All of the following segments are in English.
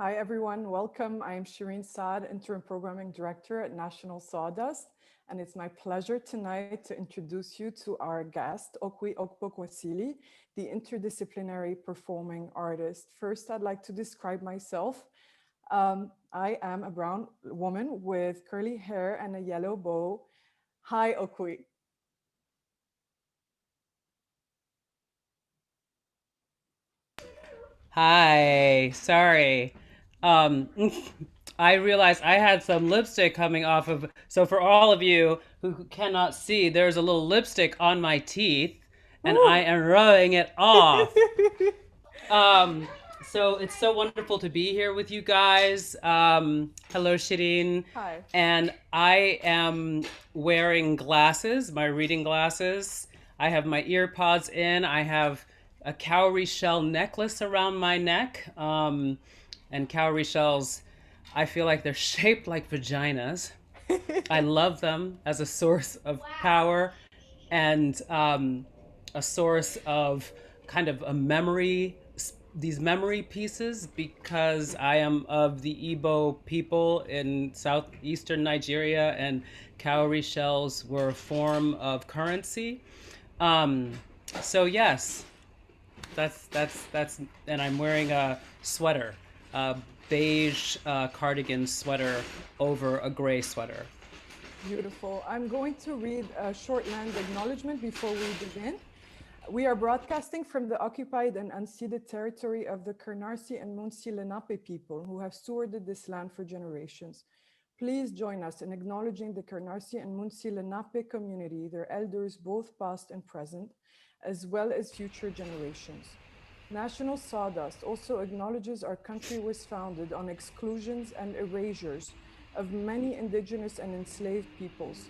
Hi, everyone. Welcome. I am Shirine Saad, Interim Programming Director at National Sawdust, and it's my pleasure tonight to introduce you to our guest, Okwui Okpokwasili, the interdisciplinary performing artist. First, I'd like to describe myself. I am a brown woman with curly hair and a yellow bow. Hi, Okwui. Hi, sorry. Um, I realized I had some lipstick coming off of. So, for all of you who cannot see, there's a little lipstick on my teeth, and I Ooh. am rubbing it off. Um, so, it's so wonderful to be here with you guys. Hello, Shireen. Hi. And I am wearing glasses, my reading glasses. I have my ear pods in. I have a cowrie shell necklace around my neck. And cowrie shells, I feel like they're shaped like vaginas. I love them as a source of power and a source of kind of a memory, these memory pieces, because I am of the Igbo people in southeastern Nigeria, and cowrie shells were a form of currency. Um, so yes, that's, and I'm wearing a sweater, a beige cardigan sweater over a gray sweater. Beautiful. I'm going to read a short land acknowledgement before we begin. We are broadcasting from the occupied and unceded territory of the Kernarsi and Munsi Lenape people who have stewarded this land for generations. Please join us in acknowledging the Kernarsi and Munsi Lenape community, their elders, both past and present, as well as future generations. National Sawdust also acknowledges our country was founded on exclusions and erasures of many indigenous and enslaved peoples.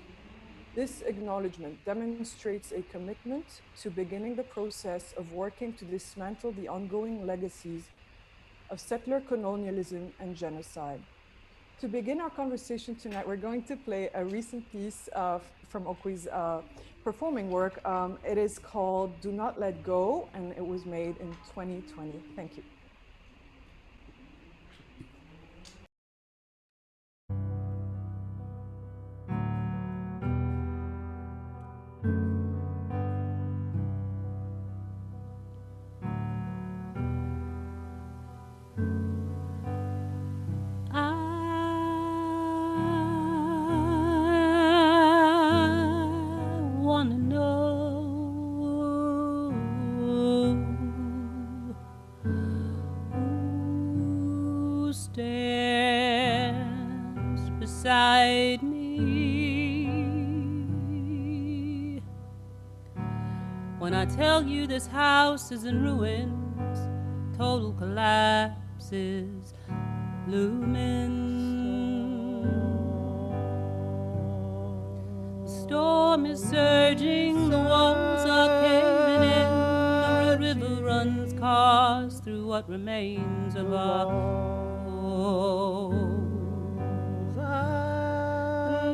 This acknowledgement demonstrates a commitment to beginning the process of working to dismantle the ongoing legacies of settler colonialism and genocide. To begin our conversation tonight, we're going to play a recent piece from Okui's performing work. It is called Do Not Let Go, and it was made in 2020. Thank you. I wanna know who stands beside me when I tell you this house is in ruins, total collapses looming. The storm is surging, the walls are caving in, the river runs cars through what remains of our homes.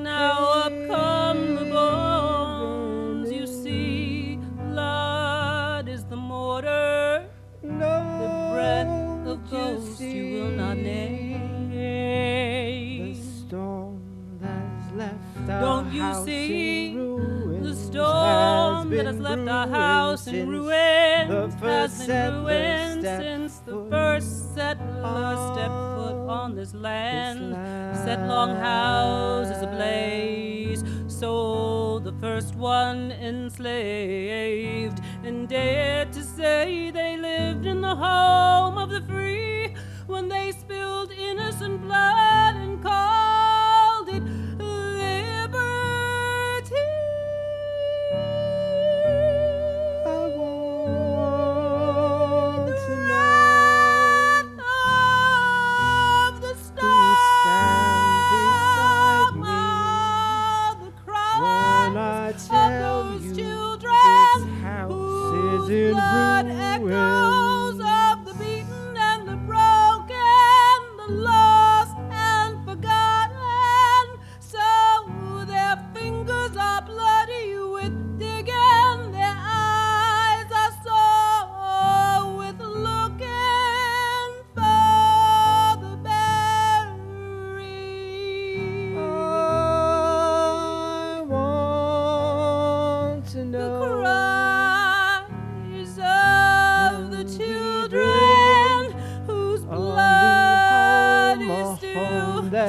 Now up come the bones, you see, blood is the mortar, the breath of ghosts you will not name. The storm that's left our Don't you house see? in ruins The storm that has left our house in ruins the first has been settler ruined stepped since the foot first settler stepped foot on this land. Set long houses ablaze, sold the first one enslaved, and dared to say they lived in the home of the free when they spilled innocent blood and called it liberty. I want The to wrath know of the who stands beside storm, me of the when cries I of tell those you children this house whose is in blood ruins. echoes of the beaten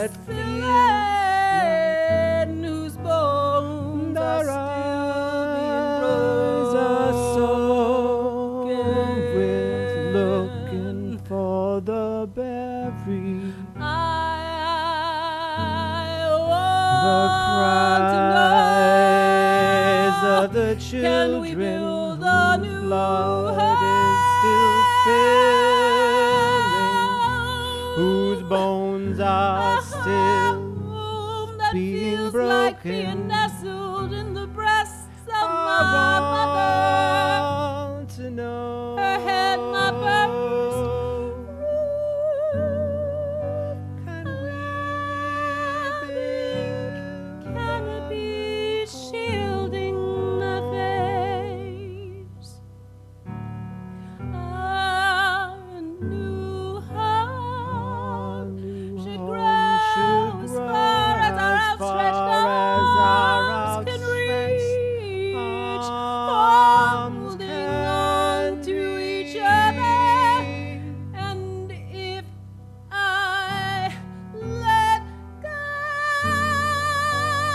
that feels men whose bones the are still being rise a soul broken. with looking for the berry. I The want to cries know, of the can we children build a whose new blood is still spilling, whose bones are still home that being feels like being broken. nestled in the breasts of I my mother. want to know. Her head, my first canopy shielding my face. A new home should grow as far as our outstretched arms can reach, holding on to each other. And if I let go,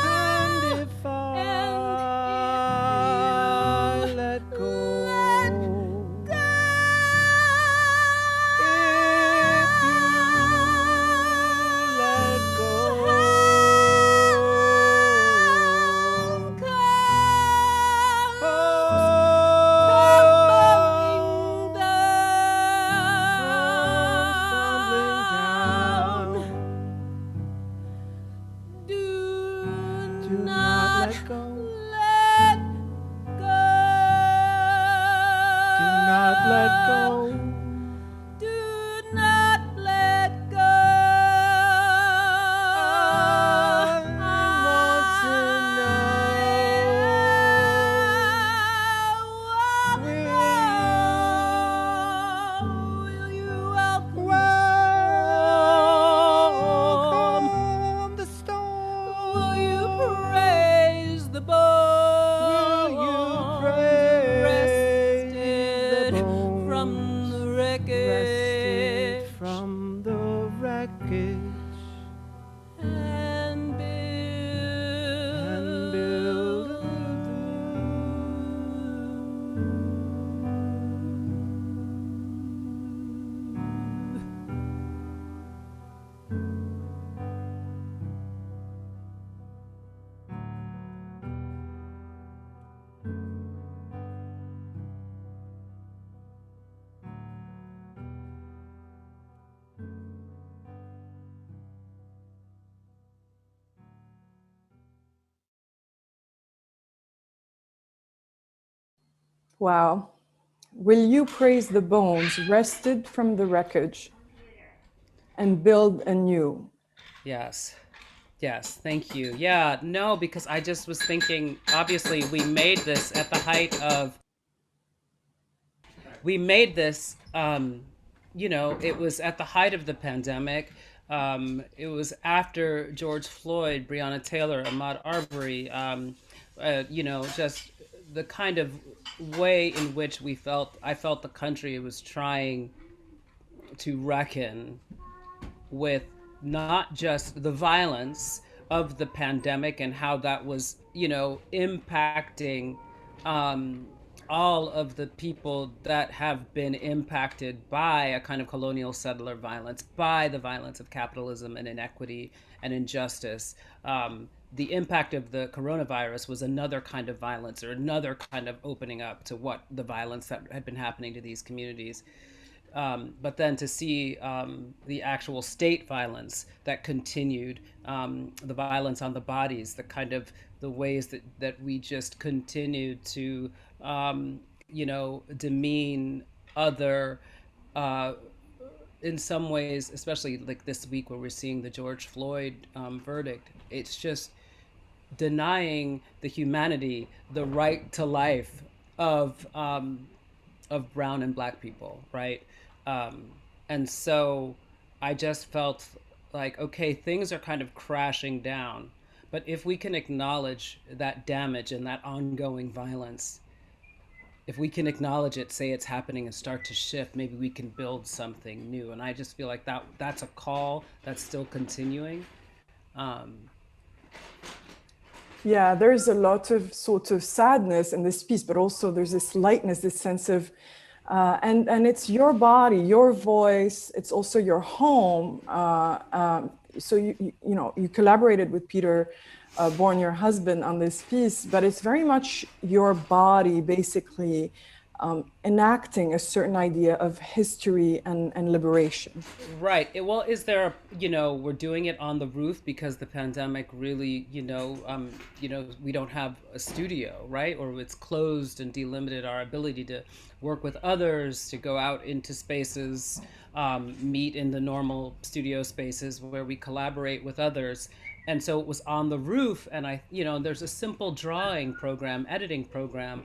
And if I let go, if you let go, tumbling down. Do not let go. let go. Do not let go. Do not let go. I want to Will you welcome welcome the storm. Will you praise the bones? Will you praise rested the bones from the wreckage? rested from the wreckage And build and build Wow. Will you praise the bones wrested from the wreckage and build anew? Yes. Yes, thank you. Yeah, no, because I just was thinking, obviously, we made this, it was at the height of the pandemic. It was after George Floyd, Breonna Taylor, Ahmaud Arbery, just the kind of way in which I felt the country was trying to reckon with not just the violence of the pandemic and how that was, impacting all of the people that have been impacted by a kind of colonial settler violence, by the violence of capitalism and inequity and injustice. The impact of the coronavirus was another kind of violence or another kind of opening up to what the violence that had been happening to these communities. But then to see the actual state violence that continued, the violence on the bodies, the ways that we just continued to, demean other, uh, in some ways, especially like this week where we're seeing the George Floyd verdict. It's just denying the humanity, the right to life of brown and black people, right? Um, and so I just felt like, okay, things are kind of crashing down. But if we can acknowledge that damage and that ongoing violence, if we can acknowledge it, say it's happening and start to shift, maybe we can build something new. And I just feel like that's a call that's still continuing. Yeah, there's a lot of sort of sadness in this piece, but also there's this lightness, this sense of, and it's your body, your voice. It's also your home. So you collaborated with Peter Bourne, your husband, on this piece, but it's very much your body, basically enacting a certain idea of history and liberation. Right. Well, is there, we're doing it on the roof because the pandemic really, we don't have a studio, right? Or it's closed and delimited our ability to work with others, to go out into spaces, meet in the normal studio spaces where we collaborate with others. And so it was on the roof, and there's a simple drawing program, editing program,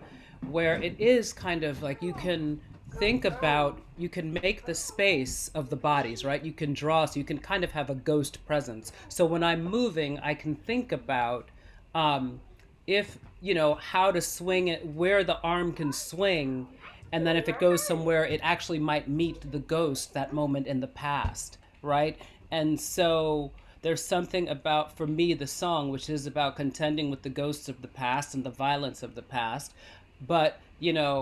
where it is kind of like you can make the space of the bodies, right? You can draw, so you can kind of have a ghost presence. So when I'm moving, I can think about if, how to swing it, where the arm can swing. And then if it goes somewhere, it actually might meet the ghost that moment in the past, right? And so there's something about, for me, the song, which is about contending with the ghosts of the past and the violence of the past. But, and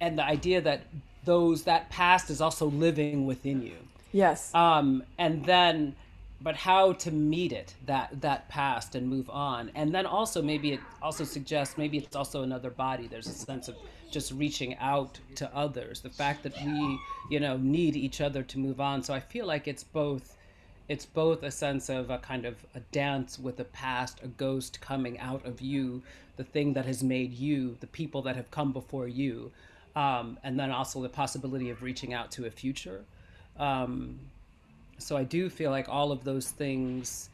the idea that that past is also living within you. Yes. And then, but how to meet it, that past, and move on. And then also maybe it also suggests, maybe it's also another body. There's a sense of just reaching out to others. The fact that we, need each other to move on. So I feel like it's both a sense of a kind of a dance with the past, a ghost coming out of you, the thing that has made you, the people that have come before you, and then also the possibility of reaching out to a future. So I do feel like all of those things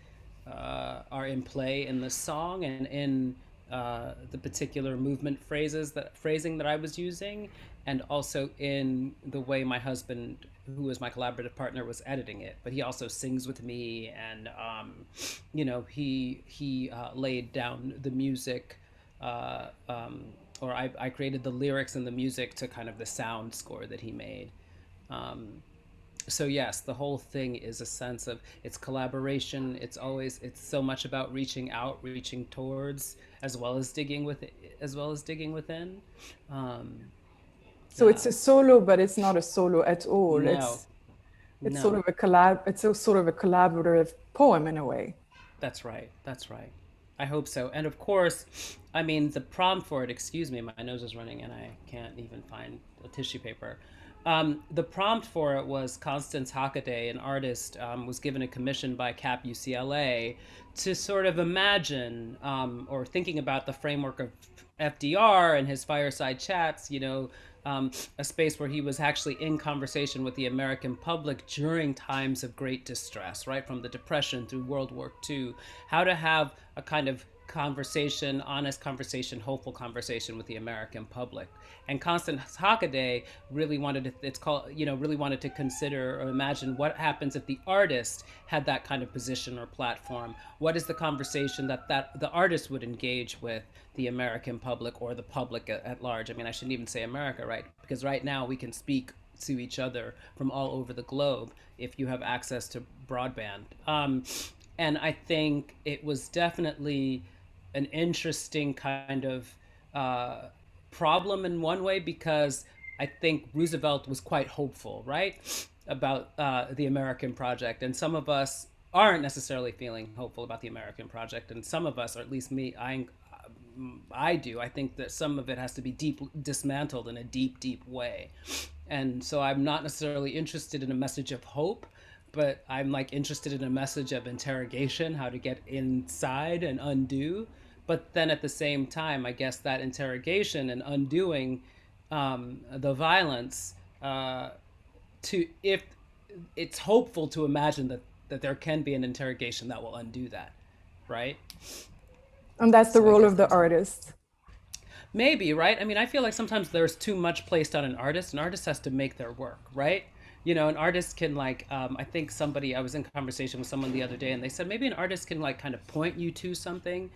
are in play in the song and in the particular movement phrasing that I was using, and also in the way my husband, who was my collaborative partner, was editing it. But he also sings with me, and he laid down the music, or I created the lyrics and the music to kind of the sound score that he made. So yes, the whole thing is a sense of, it's collaboration. It's so much about reaching out, reaching towards, as well as digging within. So it's a solo, but it's not a solo at all. No. It's sort of a collaborative poem in a way. That's right. I hope so. And of course, I mean, the prompt for it, excuse me, my nose is running and I can't even find a tissue paper. The prompt for it was Constance Hockaday, an artist, was given a commission by CAP UCLA to sort of imagine, or thinking about the framework of FDR and his fireside chats, a space where he was actually in conversation with the American public during times of great distress, right? From the Depression through World War II, how to have a kind of conversation, honest conversation, hopeful conversation with the American public. And Constance Hockaday really wanted to consider or imagine what happens if the artist had that kind of position or platform. What is the conversation that the artist would engage with the American public or the public at large? I mean, I shouldn't even say America, right? Because right now we can speak to each other from all over the globe if you have access to broadband. And I think it was definitely an interesting kind of problem in one way, because I think Roosevelt was quite hopeful, right, about the American project. And some of us aren't necessarily feeling hopeful about the American project. And some of us, or at least me, I do. I think that some of it has to be dismantled in a deep, deep way. And so I'm not necessarily interested in a message of hope, but I'm interested in a message of interrogation, how to get inside and undo. But then at the same time, I guess that interrogation and undoing the violence, if it's hopeful to imagine that there can be an interrogation that will undo that, right? And that's the role of the artist. Maybe, right? I mean, I feel like sometimes there's too much placed on an artist. An artist has to make their work, right? An artist can I think I was in conversation with someone the other day, and they said maybe an artist can kind of point you to something,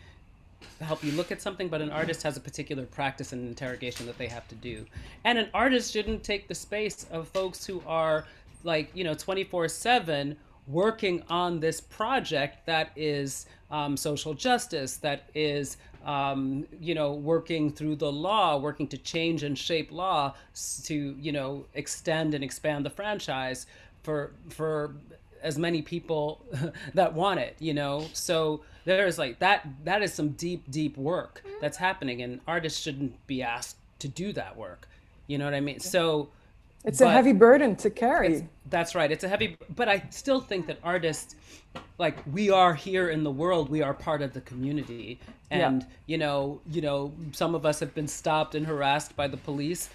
help you look at something, but an artist has a particular practice and interrogation that they have to do. And an artist shouldn't take the space of folks who are 24/7 working on this project that is social justice, that is working through the law, working to change and shape law to extend and expand the franchise for as many people that want it, so there's like that is some deep work that's happening, and artists shouldn't be asked to do that work, you know what I mean? So it's a heavy burden to carry. That's right, it's a heavy, but I still think that artists, like, we are here in the world, we are part of the community, and some of us have been stopped and harassed by the police.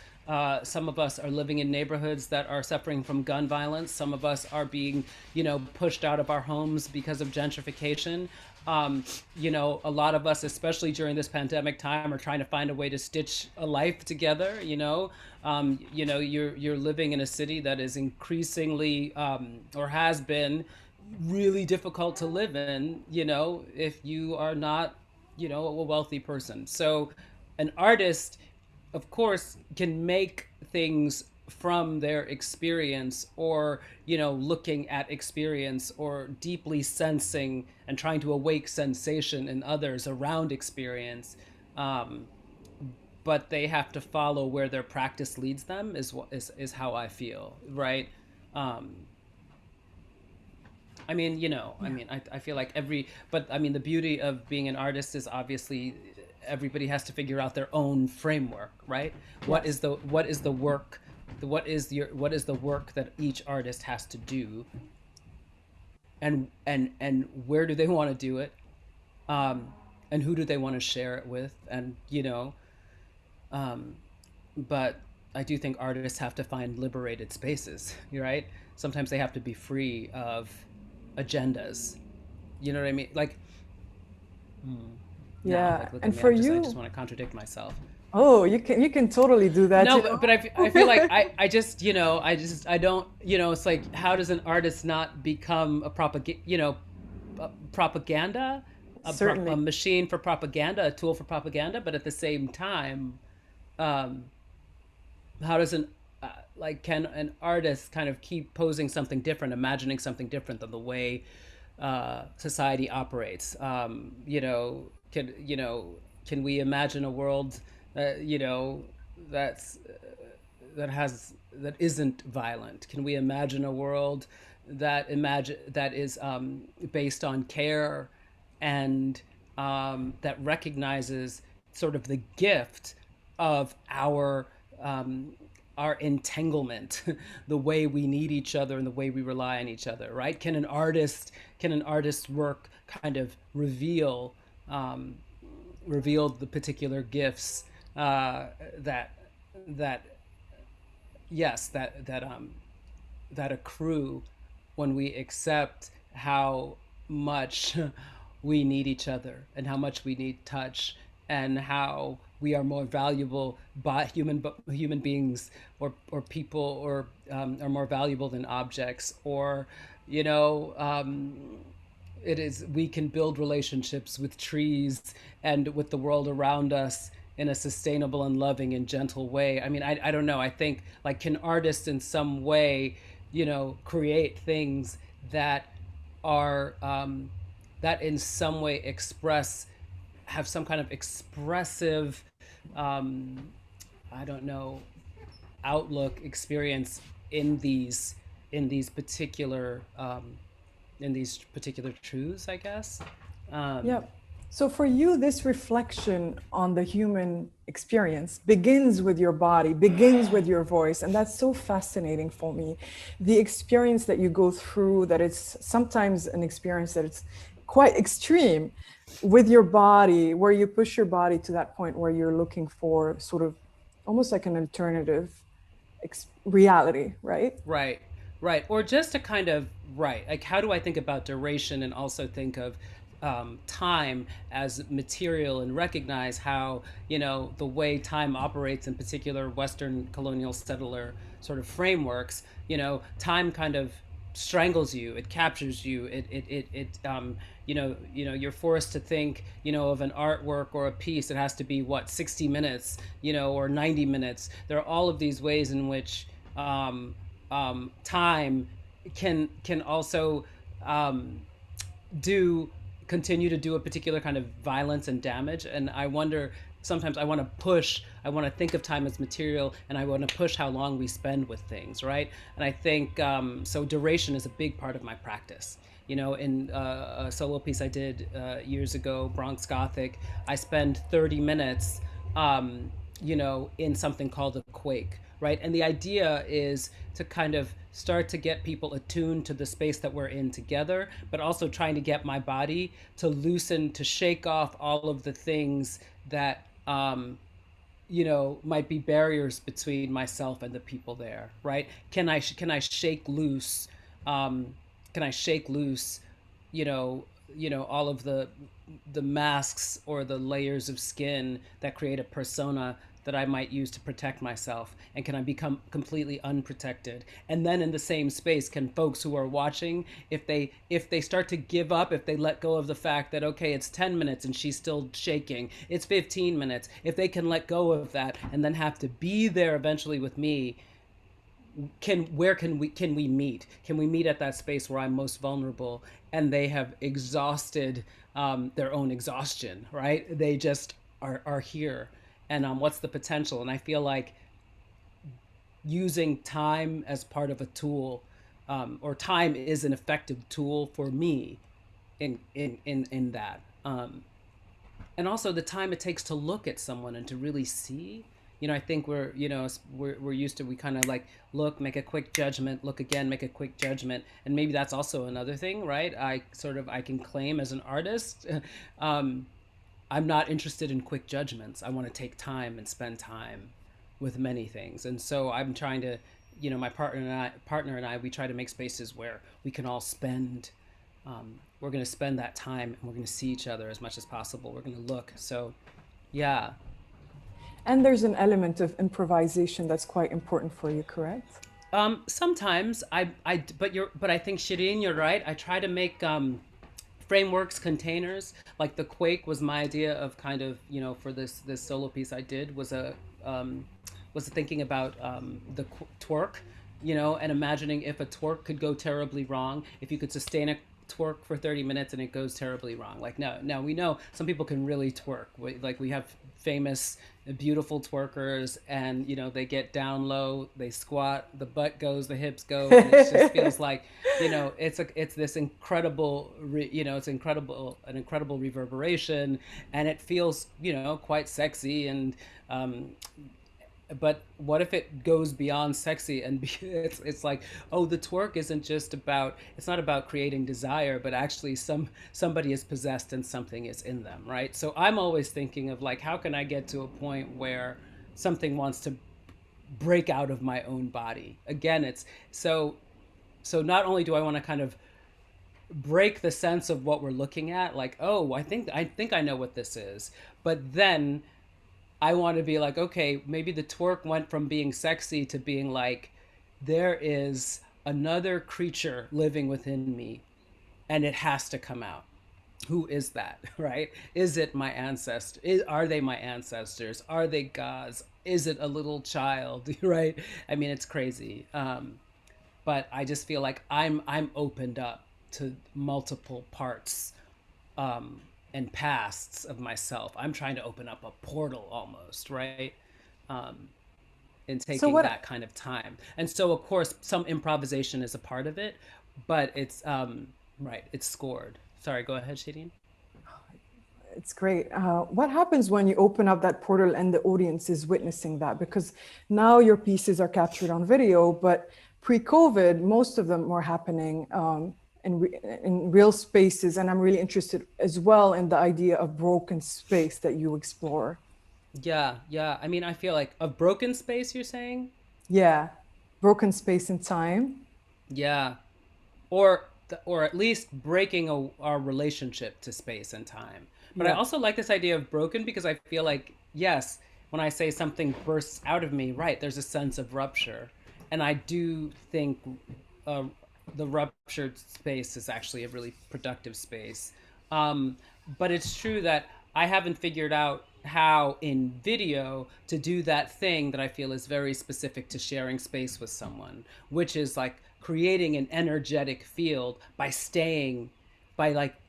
Some of us are living in neighborhoods that are suffering from gun violence. Some of us are being, pushed out of our homes because of gentrification. A lot of us, especially during this pandemic time, are trying to find a way to stitch a life together. You're living in a city that is increasingly, or has been, really difficult to live in, if you are not, a wealthy person. So an artist, of course, can make things from their experience, or looking at experience, or deeply sensing and trying to awake sensation in others around experience, but they have to follow where their practice leads them, is how I feel, right? I feel like the beauty of being an artist is obviously everybody has to figure out their own framework, right? Yes. What is the work that each artist has to do, and where do they want to do it, and who do they want to share it with, and but I do think artists have to find liberated spaces, right? Sometimes they have to be free of agendas, you know what I mean? Like, yeah. And for you, I just want to contradict myself. Oh, you can totally do that. No, but I feel like I don't, it's like, how does an artist not become a propaganda, a machine for propaganda, a tool for propaganda, but at the same time, how does can an artist kind of keep posing something different, imagining something different than the way society operates? Can we imagine a world that isn't violent? Can we imagine a world that is based on care, and that recognizes sort of the gift of our entanglement, the way we need each other and the way we rely on each other, right? Can an artist's work kind of reveal the particular gifts that accrue when we accept how much we need each other, and how much we need touch, and how we are more valuable by human beings, or people, or are more valuable than objects, or we can build relationships with trees and with the world around us in a sustainable and loving and gentle way. I mean, I don't know. I think, like, can artists in some way, create things that are that in some way have some kind of expressive, outlook, experience in these particular truths, I guess. Yeah. So for you, this reflection on the human experience begins with your body, begins with your voice. And that's so fascinating for me. The experience that you go through, that it's sometimes an experience that it's quite extreme, with your body, where you push your body to that point where you're looking for sort of almost like an alternative reality, right? Right. Or just a kind of, like, how do I think about duration, and also think of time as material, and recognize how, the way time operates in particular Western colonial settler sort of frameworks, time kind of strangles you, it captures you, you're forced to think, of an artwork or a piece. It has to be 60 minutes, or 90 minutes. There are all of these ways in which time can also do continue to do a particular kind of violence and damage. And I wonder, sometimes I want to push, I want to think of time as material, and I want to push how long we spend with things, right? And I think so duration is a big part of my practice. You know, in a solo piece I did years ago, Bronx Gothic, I spend 30 minutes you know, in something called a quake, right? And the idea is to kind of start to get people attuned to the space that we're in together, but also trying to get my body to loosen, to shake off all of the things that, you know, might be barriers between myself and the people there, right? Can I shake loose? Can I shake loose, you know, all of the masks or the layers of skin that create a persona that I might use to protect myself, and can I become completely unprotected? And then in the same space, can folks who are watching, if they start to give up, if they let go of the fact that, okay, it's 10 minutes and she's still shaking, it's 15 minutes, if they can let go of that and then have to be there eventually with me, can we meet? Can we meet at that space where I'm most vulnerable and they have exhausted their own exhaustion, right? They just are here. And what's the potential? And I feel like using time as part of a tool, or time is an effective tool for me in that. And also the time it takes to look at someone and to really see. You know, I think we're used to, we kind of like look, make a quick judgment, look again, make a quick judgment. And maybe that's also another thing, right? I can claim as an artist, I'm not interested in quick judgments. I want to take time and spend time with many things. And so I'm trying to, you know, my partner and I, we try to make spaces where we can all spend, we're going to spend that time, and we're going to see each other as much as possible. We're going to look. So, yeah. And there's an element of improvisation that's quite important for you, correct? Sometimes but I think Shirine, you're right. I try to make frameworks, containers. Like the quake was my idea of kind of, you know, for this solo piece I did was thinking about the twerk, you know, and imagining if a twerk could go terribly wrong, if you could sustain a twerk for 30 minutes and it goes terribly wrong. Like now we know some people can really twerk. We have famous, beautiful twerkers, and you know, they get down low, they squat, the butt goes, the hips go, and it just feels like, you know, it's this incredible, it's an incredible reverberation, and it feels, you know, quite sexy. And but what if it goes beyond sexy and it's like, oh, the twerk isn't just about, it's not about creating desire, but actually somebody is possessed and something is in them, right? So I'm always thinking of like, how can I get to a point where something wants to break out of my own body? Again, it's so not only do I want to kind of break the sense of what we're looking at, like, oh, I think I know what this is, but then I want to be like, okay, maybe the twerk went from being sexy to being like, there is another creature living within me and it has to come out. Who is that, right? Is it my ancestor? Are they my ancestors? Are they gods? Is it a little child, right? I mean, it's crazy. But I just feel like I'm opened up to multiple parts and pasts of myself. I'm trying to open up a portal almost, right? In taking that kind of time. And so, of course, some improvisation is a part of it, but it's, right, it's scored. Sorry, go ahead, Shirine. It's great. What happens when you open up that portal and the audience is witnessing that? Because now your pieces are captured on video, but pre-COVID, most of them were happening in real spaces. And I'm really interested as well in the idea of broken space that you explore. Yeah. I mean, I feel like a broken space, you're saying? Yeah, broken space in time. Yeah, or at least breaking our relationship to space and time. But I also like this idea of broken because I feel like, yes, when I say something bursts out of me, right, there's a sense of rupture. And I do think the ruptured space is actually a really productive space. But it's true that I haven't figured out how in video to do that thing that I feel is very specific to sharing space with someone, which is like creating an energetic field by staying, by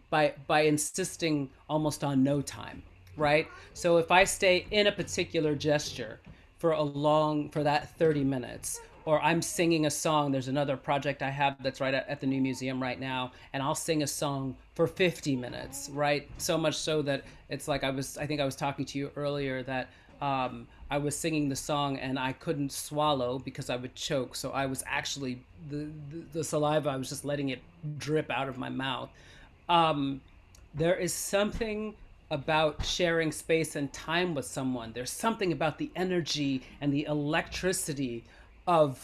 insisting almost on no time, right? So if I stay in a particular gesture for that 30 minutes, or I'm singing a song. There's another project I have that's right at the new museum right now, and I'll sing a song for 50 minutes, right? So much so that it's like I think I was talking to you earlier that I was singing the song and I couldn't swallow because I would choke. So I was actually, the saliva, I was just letting it drip out of my mouth. There is something about sharing space and time with someone. There's something about the energy and the electricity of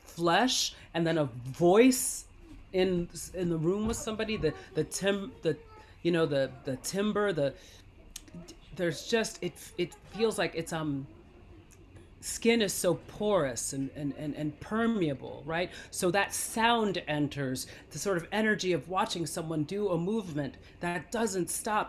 flesh, and then a voice in the room with somebody. The timbre. There's just it feels like it's skin is so porous and permeable, right? So that sound enters, the sort of energy of watching someone do a movement that doesn't stop,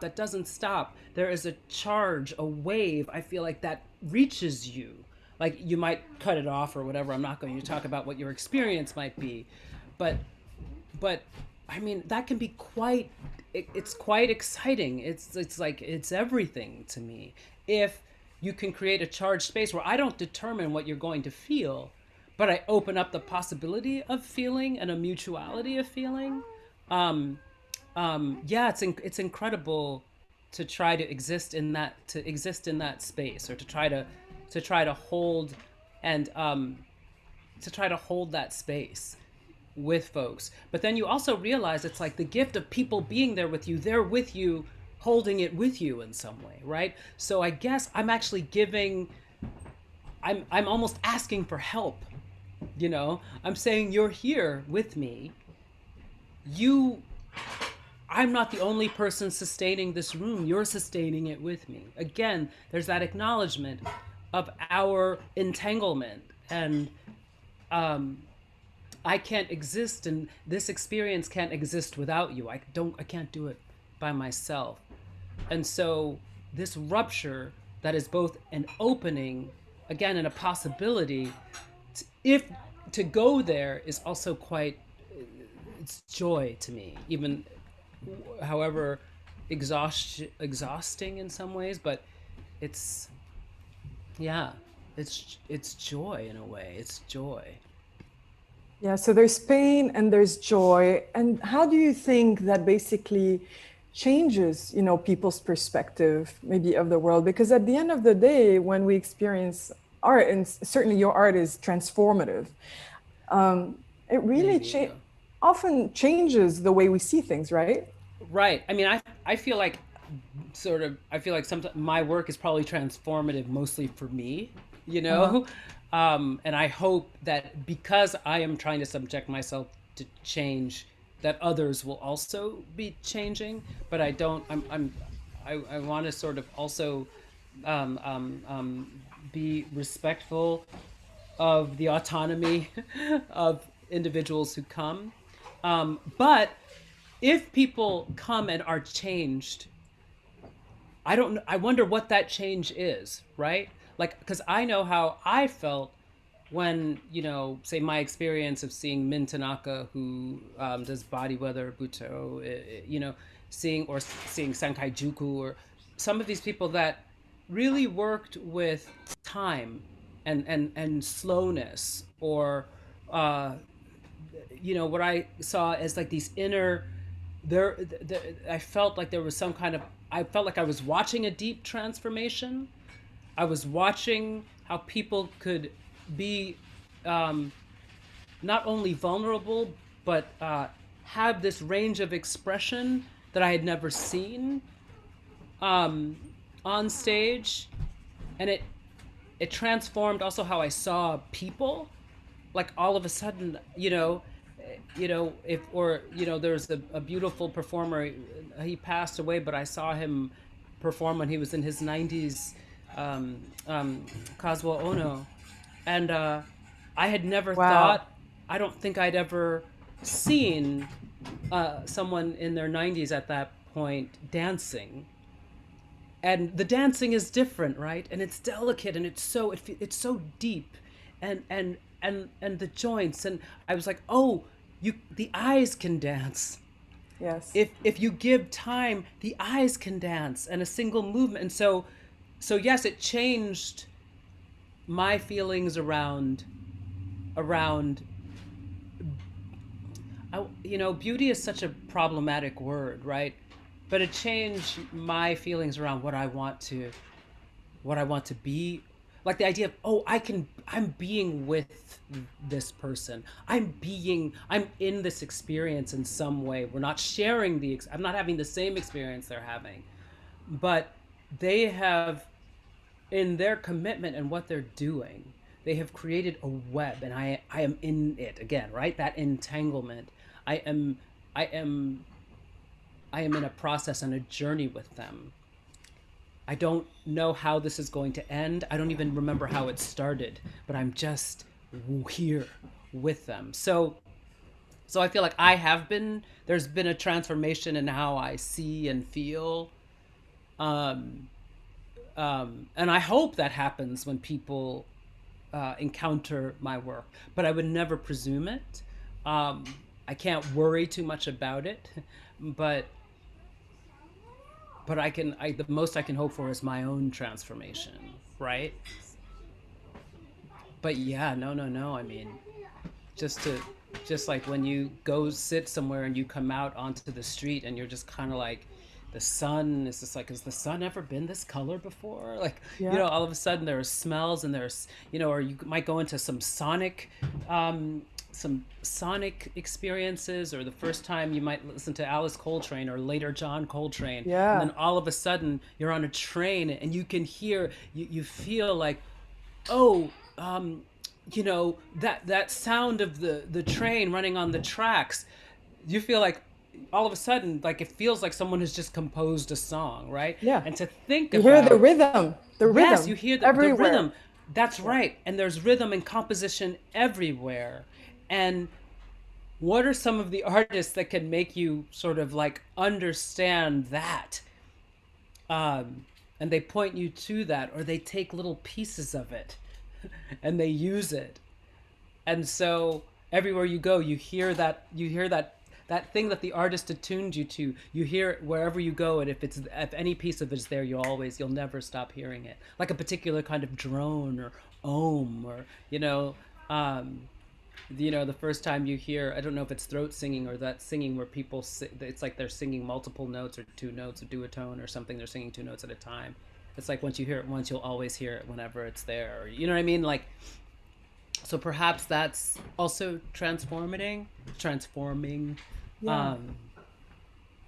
There is a charge, a wave, I feel like, that reaches you. Like, you might cut it off or whatever. I'm not going to talk about what your experience might be. But I mean, that can be it's quite exciting. It's like, it's everything to me. If you can create a charged space where I don't determine what you're going to feel, but I open up the possibility of feeling and a mutuality of feeling. Yeah, it's incredible to try to exist in that space, or to try to hold and to try to hold that space with folks. But then you also realize it's like the gift of people being there with you. They're with you, holding it with you in some way, right? So I guess I'm actually I'm almost asking for help, you know? I'm saying, you're here with me. I'm not the only person sustaining this room. You're sustaining it with me. Again, there's that acknowledgement of our entanglement, and I can't exist, and this experience can't exist without you. I can't do it by myself. And so this rupture that is both an opening, again, and a possibility, to go there is also it's joy to me, even however exhausting in some ways, but it's joy in a way. It's joy. Yeah, so there's pain and there's joy. And how do you think that basically changes, people's perspective maybe of the world? Because at the end of the day, when we experience art, and certainly your art is transformative, it really often changes the way we see things, right? Right. I mean, I feel like sometimes my work is probably transformative mostly for me, and I hope that because I am trying to subject myself to change, that others will also be changing. But I want to sort of also be respectful of the autonomy of individuals who come. But if people come and are changed, I wonder what that change is, right? Like, because I know how I felt when, say my experience of seeing Min Tanaka, who does Body Weather, Buto, seeing Sankai Juku, or some of these people that really worked with time and slowness, or, what I saw as like these inner, I felt like there was some kind of, I felt like I was watching a deep transformation. I was watching how people could be not only vulnerable, but have this range of expression that I had never seen on stage. And it transformed also how I saw people. Like, all of a sudden, there's a beautiful performer, he passed away, but I saw him perform when he was in his 90s, Kazuo Ono. And I had never thought, I don't think I'd ever seen someone in their 90s at that point dancing. And the dancing is different, right? And it's delicate, and it's so deep. And and the joints, and I was like, oh, the eyes can dance. Yes. If you give time, the eyes can dance, and a single movement. And so yes, it changed my feelings around beauty is such a problematic word, right? But it changed my feelings around what I want to be. Like the idea of, oh, I'm being with this person. I'm in this experience in some way. We're not sharing I'm not having the same experience they're having, but they have, in their commitment and what they're doing, they have created a web, and I am in it again, right? That entanglement. I am I am I am in a process and a journey with them. I don't know how this is going to end. I don't even remember how it started, but I'm just here with them. So I feel like there's been a transformation in how I see and feel. Um, and I hope that happens when people encounter my work, but I would never presume it. Um, I can't worry too much about it, but the most I can hope for is my own transformation, right? But yeah, no. I mean, just to just like when you go sit somewhere and you come out onto the street and you're just kind of like, the sun is just like, has the sun ever been this color before? Like, Yeah. all of a sudden there are smells, and there's, or you might go into some sonic experiences, or the first time you might listen to Alice Coltrane or later John Coltrane. Yeah. And then all of a sudden you're on a train and you can hear, you feel like, oh, that sound of the train running on the tracks. You feel like all of a sudden, like, it feels like someone has just composed a song, right? Yeah. And to think You hear the about, rhythm. The rhythm. yes, you hear the everywhere. rhythm. That's right. And there's rhythm and composition everywhere. And what are some of the artists that can make you sort of like understand that? And they point you to that, or they take little pieces of it and they use it. And so everywhere you go, you hear that thing that the artist attuned you to. You hear it wherever you go, and if any piece of it is there, you'll never stop hearing it. Like a particular kind of drone or ohm, or the first time you hear, I don't know if it's throat singing or that singing where people it's like they're singing multiple notes or two notes or duotone or something. They're singing two notes at a time. It's like once you hear it once, you'll always hear it whenever it's there. Or, you know what I mean? Like, so perhaps that's also transforming. Yeah.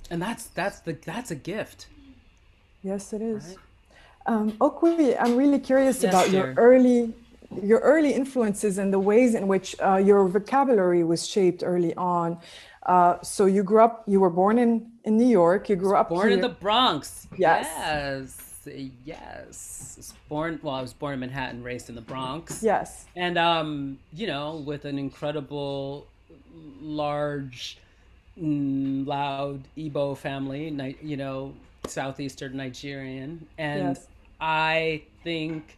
And that's a gift. Yes, it is. Right? Okwui, I'm really curious Yes, about dear. your early influences and the ways in which your vocabulary was shaped early on. So you were born in New York, you grew up Born here. in the Bronx. Yes. Yes. I was born in Manhattan, raised in the Bronx. Yes. And with an incredible, large, loud Igbo family, southeastern Nigerian. And Yes. I think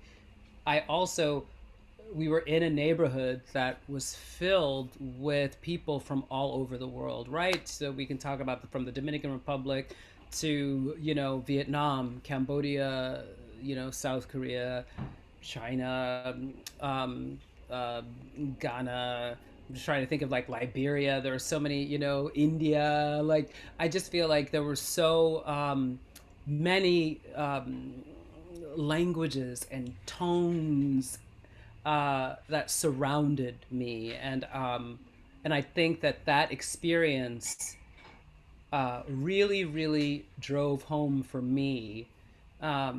we were in a neighborhood that was filled with people from all over the world, right? So we can talk about from the Dominican Republic to, Vietnam, Cambodia, South Korea, China, Ghana. I'm just trying to think of like Liberia. There are so many, India. Like, I just feel like there were so many languages and tones that surrounded me, and I think that experience really, really drove home for me a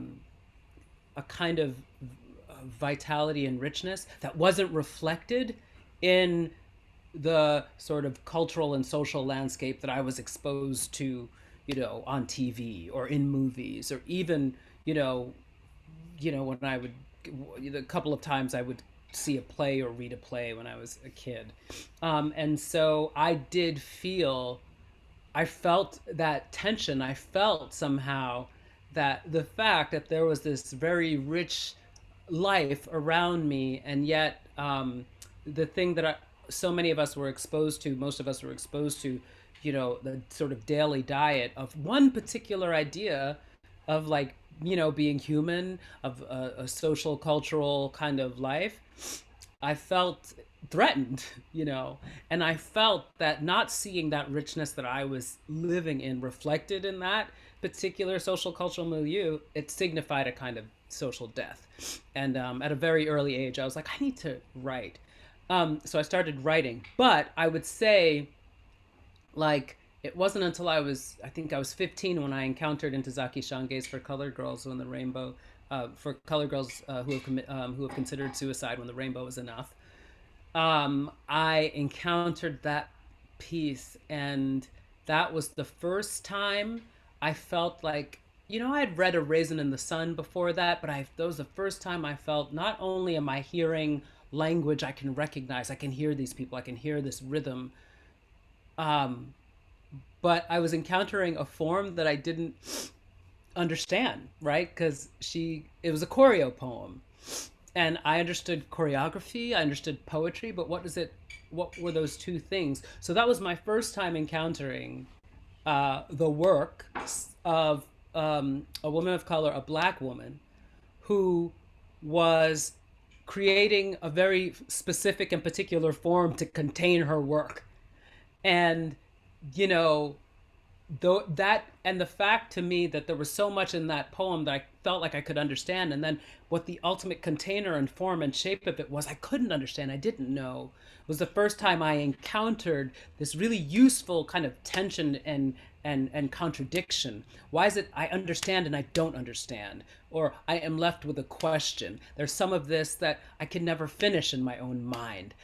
kind of vitality and richness that wasn't reflected in the sort of cultural and social landscape that I was exposed to, on TV or in movies, or even, when I would, a couple of times I would see a play or read a play when I was a kid. And so I felt that tension. I felt somehow that the fact that there was this very rich life around me, and yet the thing that so many of us were exposed to, most of us were exposed to, the sort of daily diet of one particular idea of like, being human, of a social, cultural kind of life. I felt threatened, and I felt that not seeing that richness that I was living in reflected in that particular social cultural milieu, it signified a kind of social death. And at a very early age, I was like, I need to write. So I started writing. But I would say, like, it wasn't until I think I was 15 when I encountered Ntozake Shange's For Colored Girls When the Rainbow, for colored girls who have considered suicide when the rainbow is enough. I encountered that piece, and that was the first time I felt like, I had read A Raisin in the Sun before that, but that was the first time I felt not only am I hearing language I can recognize, I can hear these people, I can hear this rhythm, but I was encountering a form that I didn't understand, right? Because it was a choreo poem, and I understood choreography, I understood poetry, but what were those two things? So that was my first time encountering the work of a woman of color, a Black woman, who was creating a very specific and particular form to contain her work. And, though that, and the fact to me that there was so much in that poem that I felt like I could understand, and then what the ultimate container and form and shape of it was, I couldn't understand, I didn't know, was the first time I encountered this really useful kind of tension and contradiction. Why is it I understand and I don't understand? Or I am left with a question. There's some of this that I can never finish in my own mind.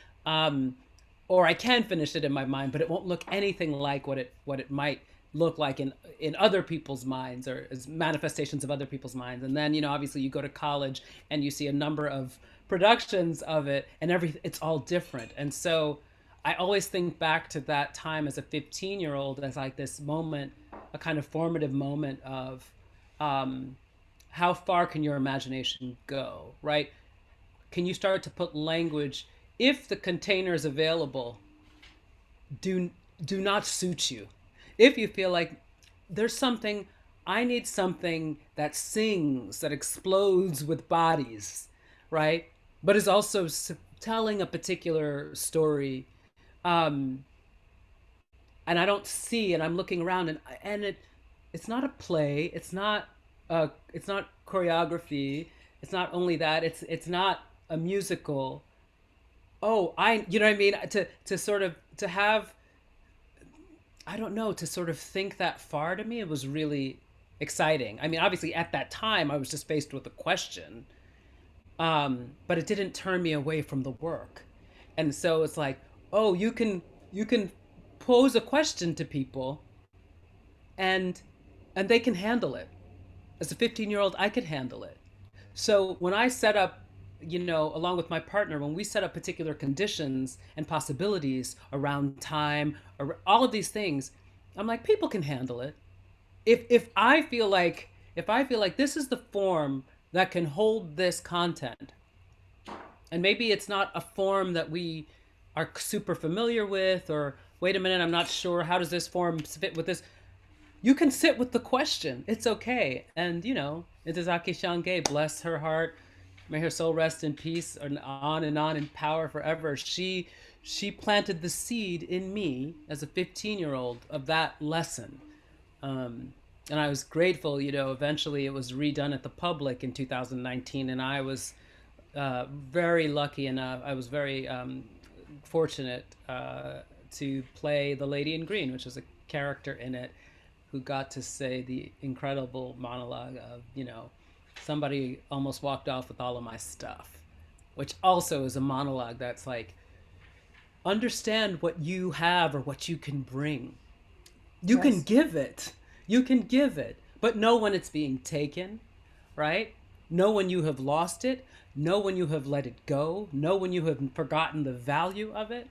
Or I can finish it in my mind, but it won't look anything like what it might look like in other people's minds, or as manifestations of other people's minds. And then, obviously you go to college and you see a number of productions of it, and it's all different. And so I always think back to that time as a 15-year-old as like this moment, a kind of formative moment of how far can your imagination go, right? Can you start to put language, if the container is available, do not suit you? If you feel like I need something that sings, that explodes with bodies, right? But is also telling a particular story. And I don't see, and I'm looking around, and it's not a play. It's not choreography. It's not only that. It's not a musical. Oh, you know what I mean? To sort of, to have, I don't know, to sort of think that far, to me, it was really exciting. I mean, obviously at that time I was just faced with a question, but it didn't turn me away from the work. And so it's like, oh, you can pose a question to people, and they can handle it. As a 15-year-old, I could handle it. So when I set up, along with my partner, when we set up particular conditions and possibilities around time, or all of these things, I'm like, people can handle it. If I feel like this is the form that can hold this content, and maybe it's not a form that we are super familiar with, or wait a minute, I'm not sure, how does this form fit with this? You can sit with the question. It's okay. And, Ntozake Shange, bless her heart, may her soul rest in peace, and on in power forever. She planted the seed in me as a 15-year-old of that lesson. And I was grateful, eventually it was redone at the Public in 2019. And I was very lucky enough, I was very fortunate to play the Lady in Green, which was a character in it who got to say the incredible monologue of, somebody almost walked off with all of my stuff, which also is a monologue that's like, understand what you have or what you can bring. You Yes. can give it. You can give it, but know when it's being taken, right? Know when you have lost it. Know when you have let it go. Know when you have forgotten the value of it.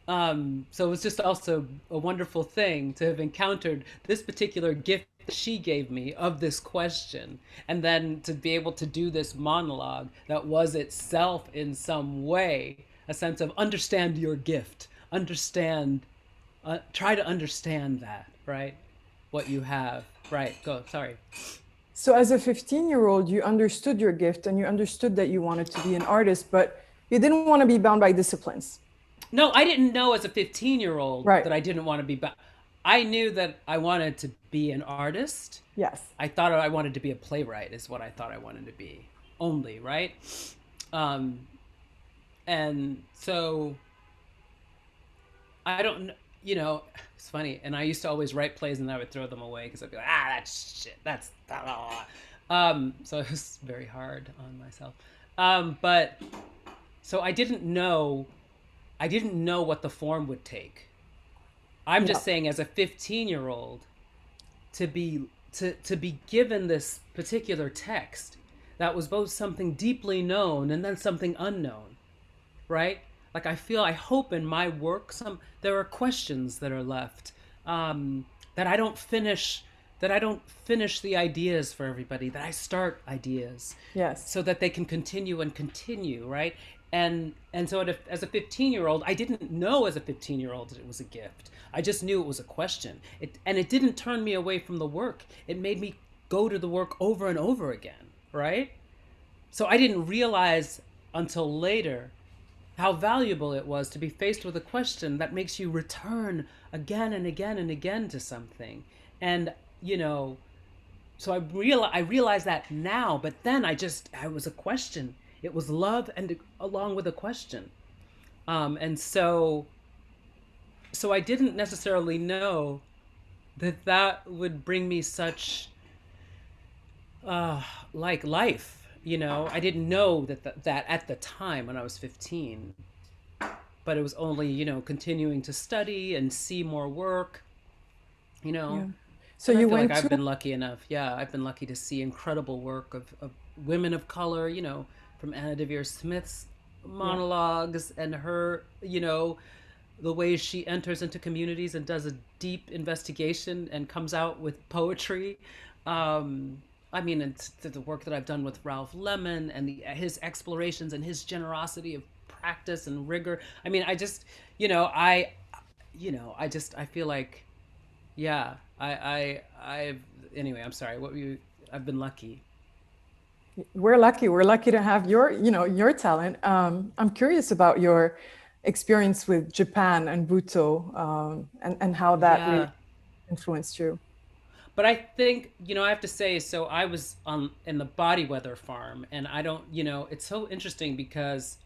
So it was just also a wonderful thing to have encountered this particular gift that she gave me of this question, and then to be able to do this monologue that was itself in some way a sense of understand your gift, understand, try to understand that, right? What you have, right? Go, sorry. So as a 15-year-old, you understood your gift and you understood that you wanted to be an artist, but you didn't want to be bound by disciplines. No, I didn't know as a 15-year-old Right. that I didn't want to be, I knew that I wanted to be an artist. Yes. I thought I wanted to be a playwright is what I thought I wanted to be only, right? Um, and so I don't, you know, it's funny. And I used to always write plays and I would throw them away because I'd be like, that's shit. That's blah, blah, blah. So it was very hard on myself. But so I didn't know what the form would take. I'm just saying as a 15-year-old to be given this particular text that was both something deeply known and then something unknown, right? Like I hope in my work there are questions that are left, that I don't finish the ideas for everybody, that I start ideas, Yes. so that they can continue and continue, right? And so as a 15-year-old, I didn't know as a 15-year-old that it was a gift. I just knew it was a question. It didn't turn me away from the work. It made me go to the work over and over again, right? So I didn't realize until later how valuable it was to be faced with a question that makes you return again and again and again to something. And, you know, so I realize that now, but then I was a question. It was love and along with a question. And so I didn't necessarily know that would bring me such like life. You know, I didn't know that at the time when I was 15, but it was only, you know, continuing to study and see more work, you know. Yeah. So And I you feel went like I've to been lucky enough. Yeah, I've been lucky to see incredible work of women of color, you know, from Anna Deavere Smith's monologues and her, you know, the way she enters into communities and does a deep investigation and comes out with poetry. I mean, it's the work that I've done with Ralph Lemon and his explorations and his generosity of practice and rigor. I mean, I just, you know, I feel like, yeah, anyway, I'm sorry. I've been lucky. We're lucky. We're lucky to have your talent. I'm curious about your experience with Japan and Buto, and how that really Yeah. influenced you. But I think, you know, I have to say, so I was in the Body Weather farm, and I don't, you know, it's so interesting because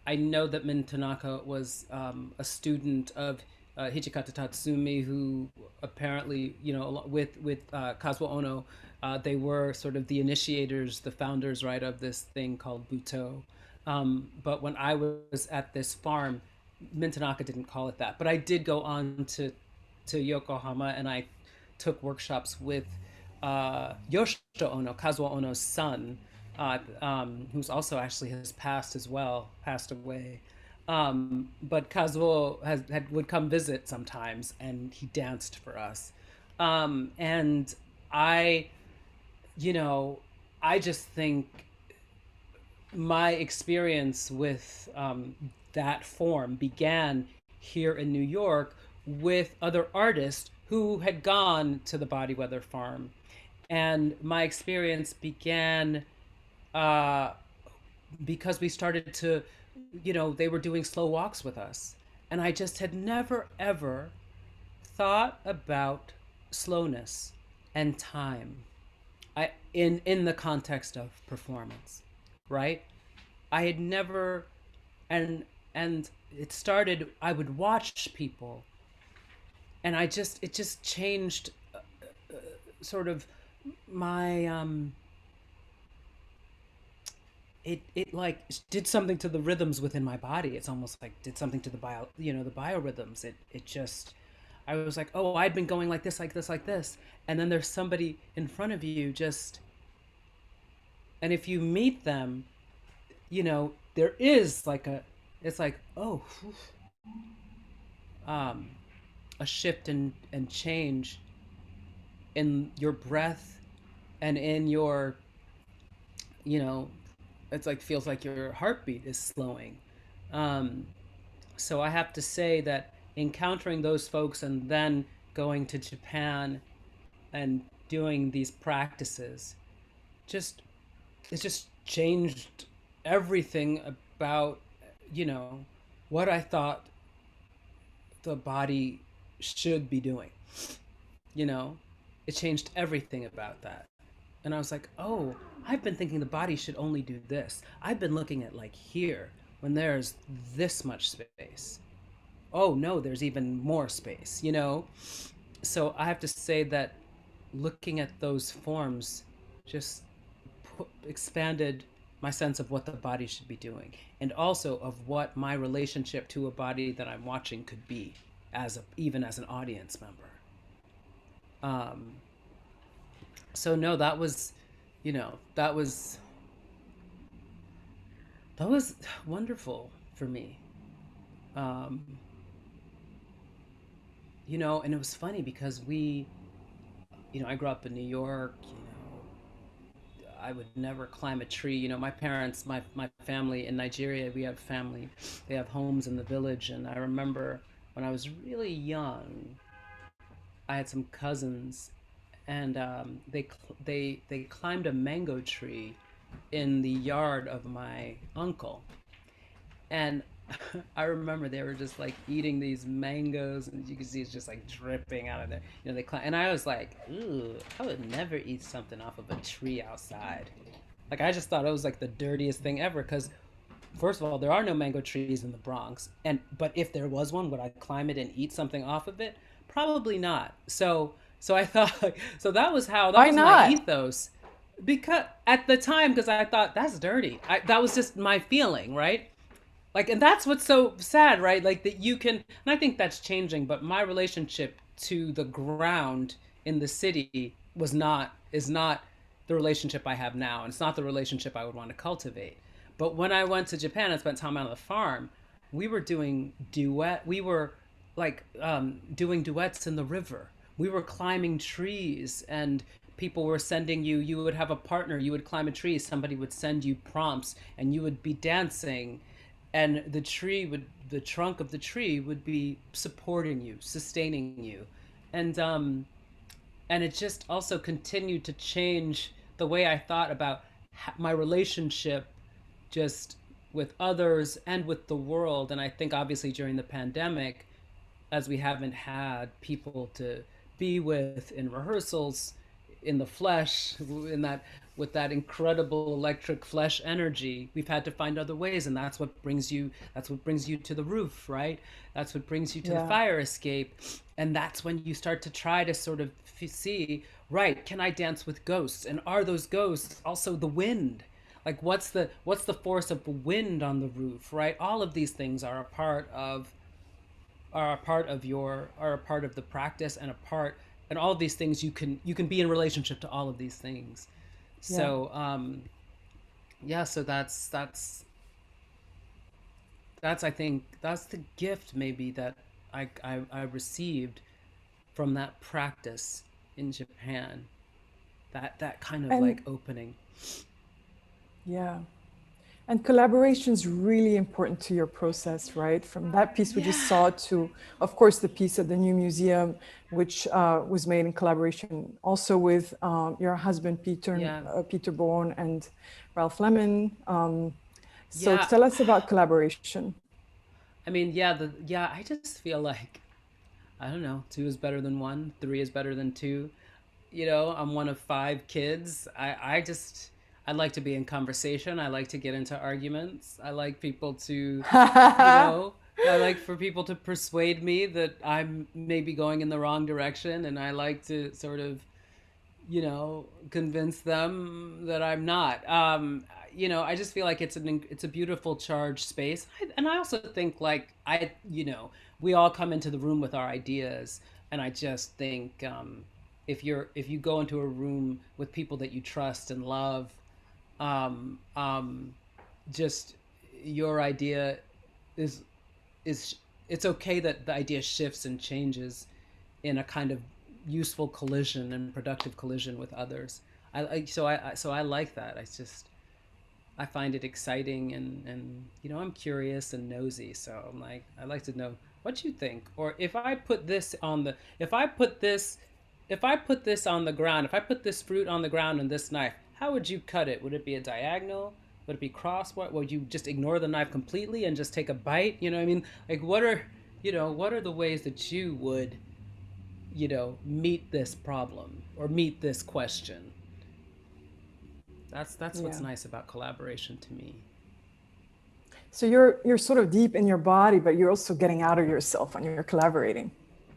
I know that Min Tanaka was a student of Hijikata Tatsumi, who apparently, you know, with Kazuo Ono, they were sort of the initiators, the founders, right, of this thing called Buto. But when I was at this farm, Min Tanaka didn't call it that. But I did go on to Yokohama, and I took workshops with Yoshito Ono, Kazuo Ono's son, who's also actually has passed away. But Kazuo would come visit sometimes, and he danced for us. And I, you know, I just think my experience with that form began here in New York with other artists who had gone to the Body Weather farm. And my experience began because we started to, you know, they were doing slow walks with us. And I just had never, ever thought about slowness and time in the context of performance, right? I had never, and it started, I would watch people, and it just changed sort of my it like did something to the rhythms within my body. It's almost like did something to the the biorhythms. It just, I was like, oh, I'd been going like this, like this, like this, and then there's somebody in front of you just, and if you meet them, you know, there is like it's like, oh, a shift and change in your breath and in your, you know, it's like feels like your heartbeat is slowing. Um, so I have to say that encountering those folks and then going to Japan and doing these practices just it just changed everything about, you know, what I thought the body should be doing. You know, it changed everything about that. And I was like, oh, I've been thinking the body should only do this. I've been looking at like here when there's this much space. Oh no, there's even more space, you know? So I have to say that looking at those forms just expanded my sense of what the body should be doing, and also of what my relationship to a body that I'm watching could be as a, even as an audience member. Um, so no, that was, you know, that was wonderful for me. Um, you know, and it was funny because you know, I grew up in New York. You know, I would never climb a tree. You know, my parents, my family in Nigeria, we have family, they have homes in the village. And I remember when I was really young, I had some cousins, and they climbed a mango tree in the yard of my uncle, and I remember they were just like eating these mangoes, and you can see it's just like dripping out of there. You know, they climb, and I was like, ooh, I would never eat something off of a tree outside. Like I just thought it was like the dirtiest thing ever. Because first of all, there are no mango trees in the Bronx, and but if there was one, would I climb it and eat something off of it? Probably not. So I thought, so that was how, that Why was my not? ethos, because at the time, because I thought that's dirty. That was just my feeling, right? Like, and that's what's so sad, right? Like that you can, and I think that's changing, but my relationship to the ground in the city is not the relationship I have now, and it's not the relationship I would want to cultivate. But when I went to Japan and spent time on the farm, we were like doing duets in the river. We were climbing trees, and people were sending you, you would have a partner, you would climb a tree, somebody would send you prompts, and you would be dancing, and the trunk of the tree would be supporting you, sustaining you. And um and it just also continued to change the way I thought about my relationship just with others and with the world. And I think obviously during the pandemic, as we haven't had people to be with in rehearsals, in the flesh, in that, with that incredible electric flesh energy, we've had to find other ways. And that's what brings you to the roof, right? That's what brings you to the Yeah. fire escape. And that's when you start to try to sort of see, right, can I dance with ghosts, and are those ghosts also the wind? Like what's the force of the wind on the roof, right? All of these things are a part of your are a part of the practice, and a part, and all of these things, you can be in relationship to all of these things. Yeah. So yeah, so that's I think that's the gift maybe that I received from that practice in Japan, that kind of And like opening. yeah. And collaboration is really important to your process, right? From that piece we just Yeah. saw to, of course, the piece at the new museum, which was made in collaboration also with your husband, Yeah. Peter Bourne, and Ralph Lemon. So Yeah. tell us about collaboration. I mean, yeah, I just feel like, I don't know, two is better than one, three is better than two. You know, I'm one of five kids. I like to be in conversation. I like to get into arguments. I like people to, you know, I like for people to persuade me that I'm maybe going in the wrong direction, and I like to sort of, you know, convince them that I'm not. You know, I just feel like it's a beautiful charged space. And I also think like you know, we all come into the room with our ideas, and I just think if you go into a room with people that you trust and love, um, um, just your idea is is it's okay that the idea shifts and changes in a kind of useful collision and productive collision with others. So I like that. I just I find it exciting, and I'm curious and nosy, so I'm like, I like to know what you think. Or if I put this on the ground, if I put this fruit on the ground and this knife, how would you cut it? Would it be a diagonal? Would it be cross? What would you just ignore the knife completely and just take a bite? You know what I mean? Like, what are the ways that you would, meet this problem or meet this question? That's what's Yeah. nice about collaboration to me. So you're sort of deep in your body, but you're also getting out of yourself when you're collaborating.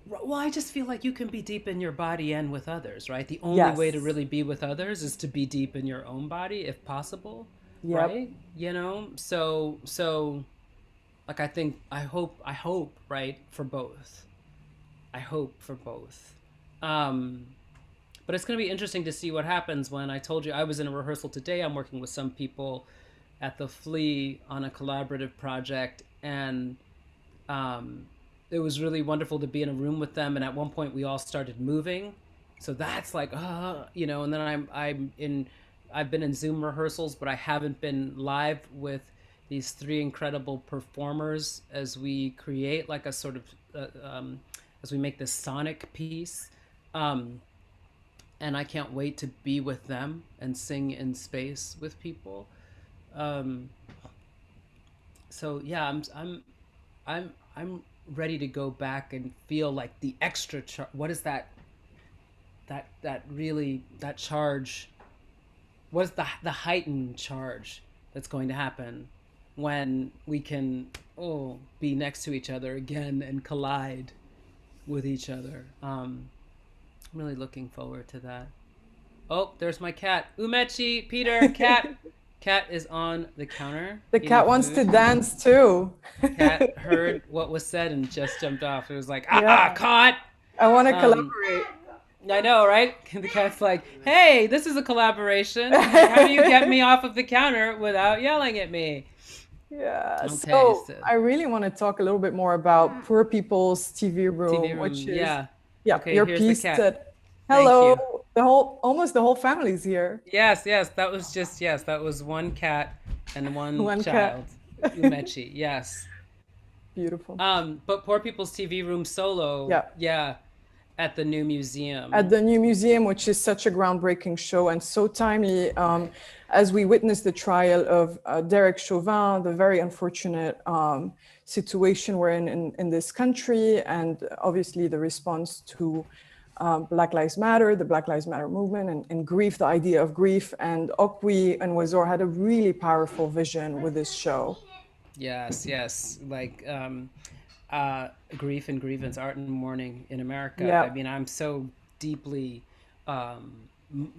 Well, I just feel like you can be deep in your body and with others, right? The only way to Yes. really be with others is to be deep in your own body, if possible, Yep. right? So like I hope, right, for both. I hope for both. Um, but it's going to be interesting to see what happens. When I told you I was in a rehearsal today, I'm working with some people at the Flea on a collaborative project, and um, it was really wonderful to be in a room with them. And at one point, we all started moving, so that's like, And then I've been in Zoom rehearsals, but I haven't been live with these three incredible performers as we create like a sort of as we make this sonic piece. Um, and I can't wait to be with them and sing in space with people. Um, so yeah, I'm ready to go back and feel like the extra what is that really that charge? What is the heightened charge that's going to happen when we can be next to each other again and collide with each other? I'm really looking forward to that. Oh, there's my cat. Umechi, Peter, cat. Cat is on the counter. The cat wants to dance too. Cat heard what was said and just jumped off. It was like, Yeah. caught. I want to collaborate. I know, right? The cat's like, hey, this is a collaboration. How do you get me off of the counter without yelling at me? Yeah. Okay, So so I really want to talk a little bit more about Poor People's TV Room, TV room, which is yeah. yeah, Okay, your here's the piece cat. that Thank hello, you. almost the whole family's here. Yes, that was one cat and one One child. cat. Umechi, yes. Beautiful. But Poor People's TV Room solo, Yeah. at the new museum. At the new museum, which is such a groundbreaking show and so timely, as we witness the trial of Derek Chauvin, the very unfortunate situation we're in this country, and obviously the response to Black Lives Matter, the Black Lives Matter movement, and grief, the idea of grief. And Okwui and Wazor had a really powerful vision with this show. Yes. Like grief and grievance, art and mourning in America. Yeah. I mean, I'm so deeply,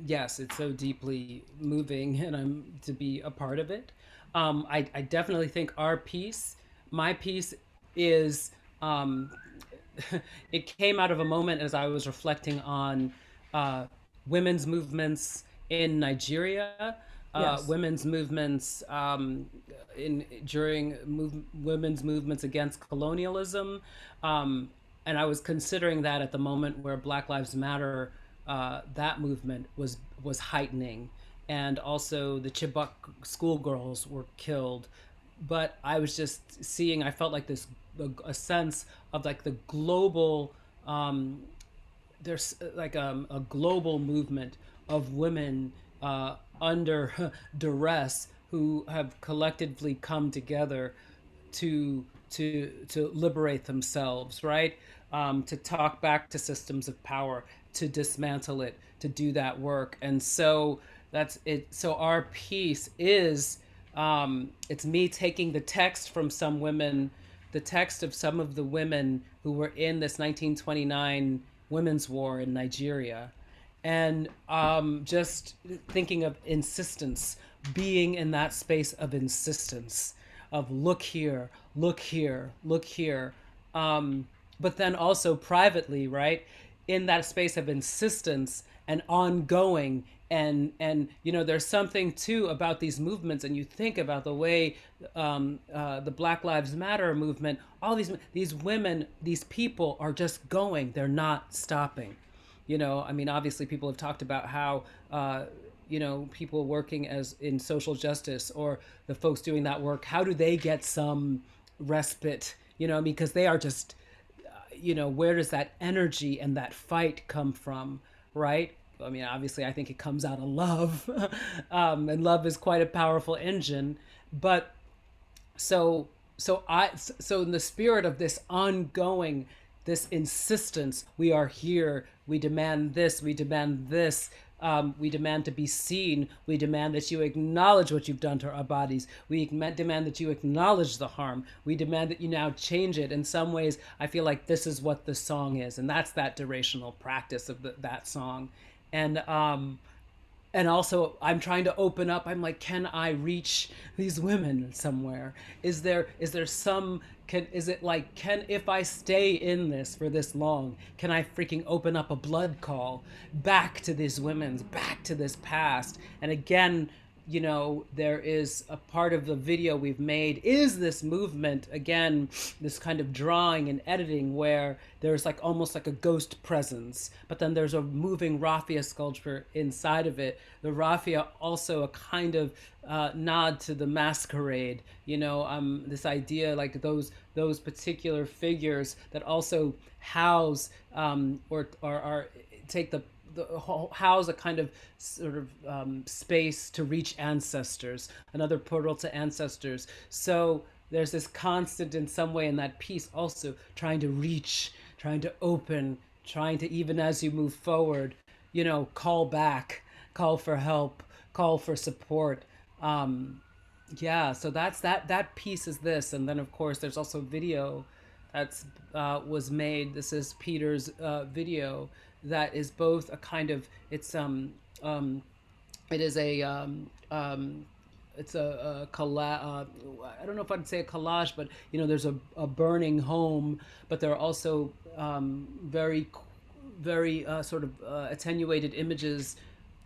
yes, it's so deeply moving, and I'm to be a part of it. I definitely think my piece is, it came out of a moment as I was reflecting on women's movements in Nigeria, Yes. women's movements women's movements against colonialism, and I was considering that at the moment where Black Lives Matter, that movement was heightening, and also the Chibok schoolgirls were killed. But I was just seeing, I felt like a sense of like the global, there's like a global movement of women under duress who have collectively come together to liberate themselves, right? To talk back to systems of power, to dismantle it, to do that work. And so that's it. So our piece is, it's me taking the text from some women, the text of some of the women who were in this 1929 women's war in Nigeria, and just thinking of insistence, being in that space of insistence, of look here, look here, look here. But then also privately, right, in that space of insistence and ongoing, and there's something too about these movements, and you think about the way the Black Lives Matter movement, all these women, these people are just going, they're not stopping. I mean, obviously people have talked about how people working as in social justice, or the folks doing that work, how do they get some respite? Because they are just, where does that energy and that fight come from, right? I mean, obviously, I think it comes out of love, and love is quite a powerful engine. But so in the spirit of this ongoing, this insistence, we are here, we demand this, we demand this, we demand to be seen, we demand that you acknowledge what you've done to our bodies, we demand that you acknowledge the harm, we demand that you now change it. In some ways, I feel like this is what the song is, and that's that durational practice of that song. And also I'm trying to open up. I'm like, can I reach these women somewhere? Is there some, is it like, if I stay in this for this long, can I freaking open up a blood call back to these women's, back to this past? And again, there is a part of the video we've made is this movement, again, this kind of drawing and editing where there's like almost like a ghost presence, but then there's a moving raffia sculpture inside of it. The raffia also a kind of nod to the masquerade, this idea like those particular figures that also house or are take the house a kind of sort of space to reach ancestors, another portal to ancestors. So there's this constant in some way in that piece also trying to reach, trying to open, trying to, even as you move forward, call back, call for help, call for support. So that piece is this. And then of course there's also video that's was made. This is Peter's video that is both a kind of, it is it's a collage. I don't know if I'd say a collage, but there's a burning home, but there are also very sort of attenuated images,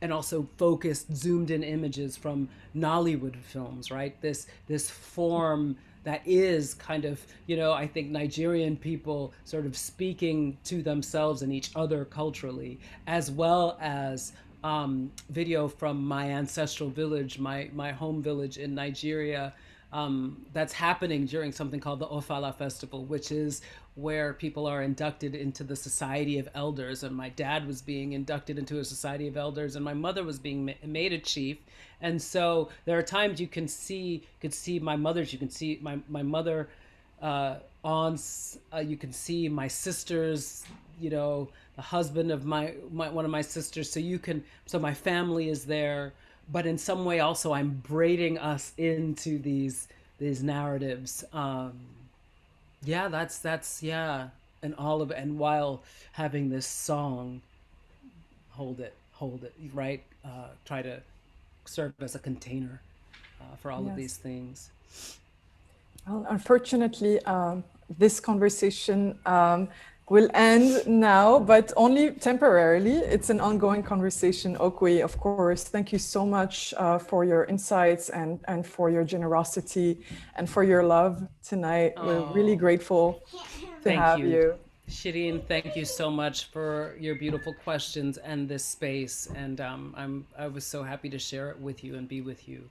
and also focused, zoomed in images from Nollywood films, right? This form that is kind of, I think Nigerian people sort of speaking to themselves and each other culturally, as well as video from my ancestral village, my home village in Nigeria, that's happening during something called the Ofala Festival, which is where people are inducted into the Society of Elders. And my dad was being inducted into a Society of Elders, and my mother was being made a chief. And so there are times you can see my mother's, you can see my mother, aunts, you can see my sisters, the husband of my one of my sisters. So my family is there, but in some way also I'm braiding us into these narratives. That's and all of it, and while having this song hold it, right? Try to serve as a container for all of these things. Well, unfortunately, this conversation will end now, but only temporarily. It's an ongoing conversation. Okwui, of course, thank you so much for your insights and for your generosity and for your love tonight. We're really grateful to have you. Shirine, thank you so much for your beautiful questions and this space. And I was so happy to share it with you and be with you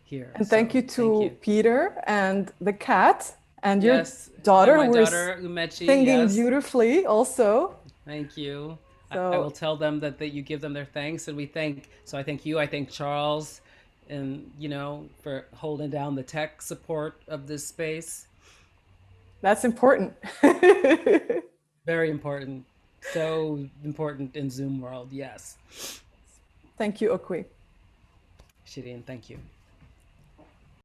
here. And thank you to Peter and the cat and your daughter, and who is Umechi, singing beautifully also. Thank you. So, I will tell them that you give them their thanks, and I thank you, I thank Charles, and for holding down the tech support of this space. That's important. Very important. So important in Zoom world, yes. Thank you, Okwui. Shirine, thank you.